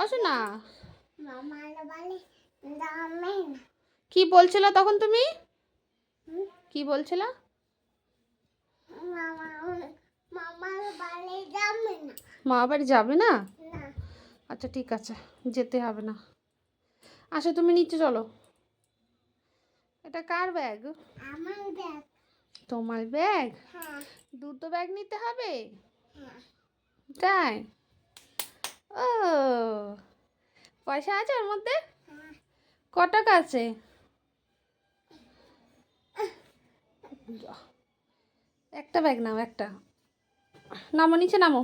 আসো না। কি বলছিল তখন তুমি? কি বলছিল? মা বাড়ি যাবে না? আচ্ছা ঠিক আছে, যেতে হবে না। আসো তুমি নিচে চলো। এটা কার ব্যাগ? আমার ব্যাগ। তোমার ব্যাগ? হ্যাঁ। দুটো ব্যাগ নিতে হবে? তাই? ও, পয়সা আছে ওর মধ্যে? ক টাকা আছে? একটা ব্যাগ নাও, একটা। নামো, নিচে নামো।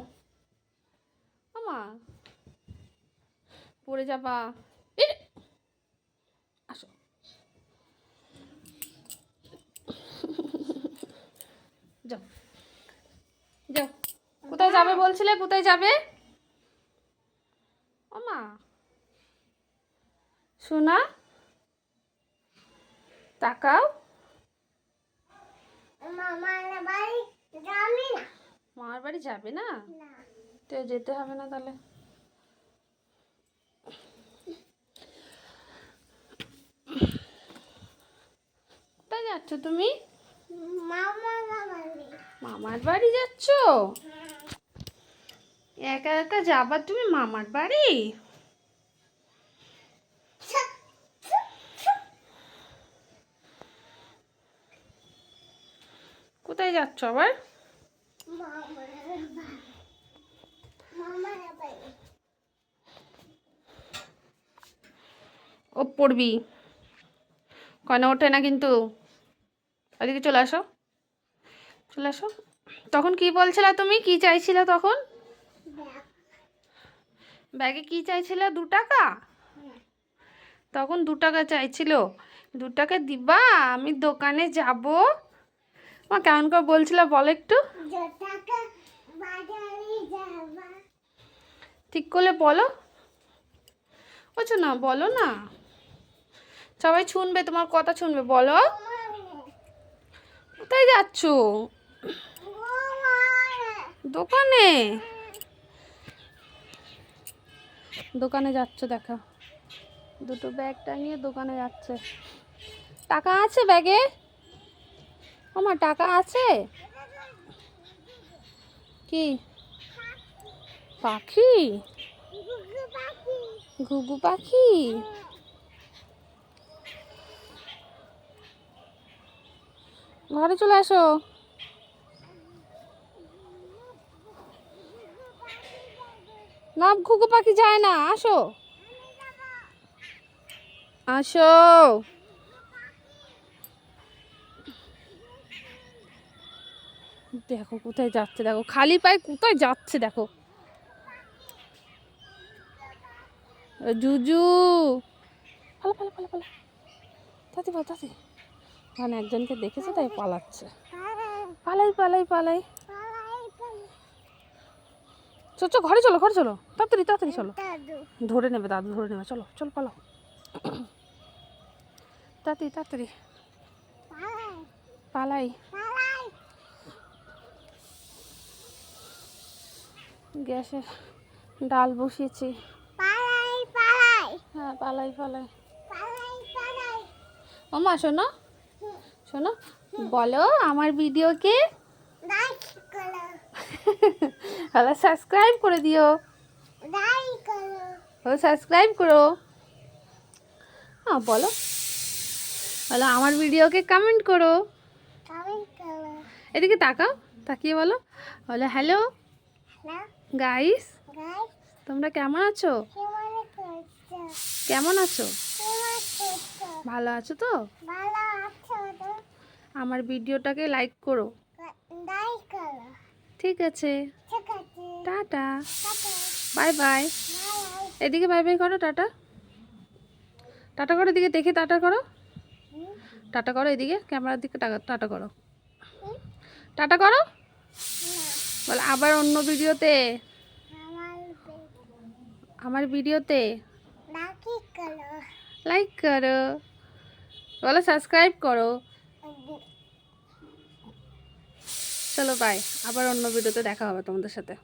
আমা পড়ে যাবা। আসো। যাও যাও। কোথায় যাবে বলছিলে? কোথায় যাবে? আমা শোনা, তাকাও। মামার বাড়ি যাবে না? তো যেতে হবে না তাহলে। কোথায় যাচ্ছ তুমি? মামার বাড়ি যাচ্ছ? একা একা যাবা তুমি মামার বাড়ি? কোথায় যাচ্ছ আবার? ও পড়বি, কয়না ওঠে না কিন্তু। ওদিকে চলে আসো, চলে আসো। তখন কি বলছিলে তুমি? কি চাইছিলে তখন? ব্যাগে কি চাইছিলে? 2 টাকা? তখন 2 টাকা চাইছিল। 2 টাকা দিবা? আমি দোকানে যাব। মা কেমন করে বলছিল বলো একটু, ঠিক করলে বলো। বলছো না, বলো না, সবাই শুনবে, তোমার কথা শুনবে, বলো। কোথায় যাচ্ছ? দোকানে? দোকানে যাচ্ছ দেখো, দুটো ব্যাগ টাঙিয়ে দোকানে যাচ্ছে। টাকা আছে ব্যাগে? আমার টাকা আছে? কি পাখি? ঘুঘু পাখি? ঘরে চলে আসো। না, ঘুঘু পাখি যায় না, আসো আসো। দেখো কোথায় যাচ্ছে, দেখো খালি পায়ে কোথায় যাচ্ছে দেখো। জুজু, পালা পালা পালা পালা, তাতে পালা তাতে। ওখানে একজনকে দেখেছে তাই পালাচ্ছে। পালাই পালাই পালাই। চলো ঘরে চলো, ঘরে চলো, তাড়াতাড়ি তাড়াতাড়ি চলো। ধরে নেবে দাদু, ধরে নেবে, চলো চলো পালাও, তাড়াতাড়ি তাড়াতাড়ি পালাই। গ্যাসে ডাল বসিয়েছি। হ্যাঁ পালাই পালাই। ও মা শোনো, শোনো, বলো আমার ভিডিওকে হ্যালো সাবস্ক্রাইব করে দিও। ও সাবস্ক্রাইব করো। হ্যাঁ বলো, বলো আমার ভিডিওকে কমেন্ট করো। এদিকে তাকাও, তাকিয়ে বলো, বলো হ্যালো গাইস, তোমরা কেমন আছো? কেমন আছো? ভালো আছো তো? আমার ভিডিওটাকে লাইক করো। ঠিক আছে, টাটা, বাই বাই। এদিকে বাই বাই করো, টাটা, টাটা করো, এদিকে দেখে টাটা করো, টাটা করো, এদিকে ক্যামেরার দিকে টাটা করো, টাটা করো। বলো আবার অন্য ভিডিওতে, আমার ভিডিওতে লাইক করো, বলো সাবস্ক্রাইব করো। চলো বাই, আবার অন্য ভিডিওতে দেখা হবে তোমাদের সাথে।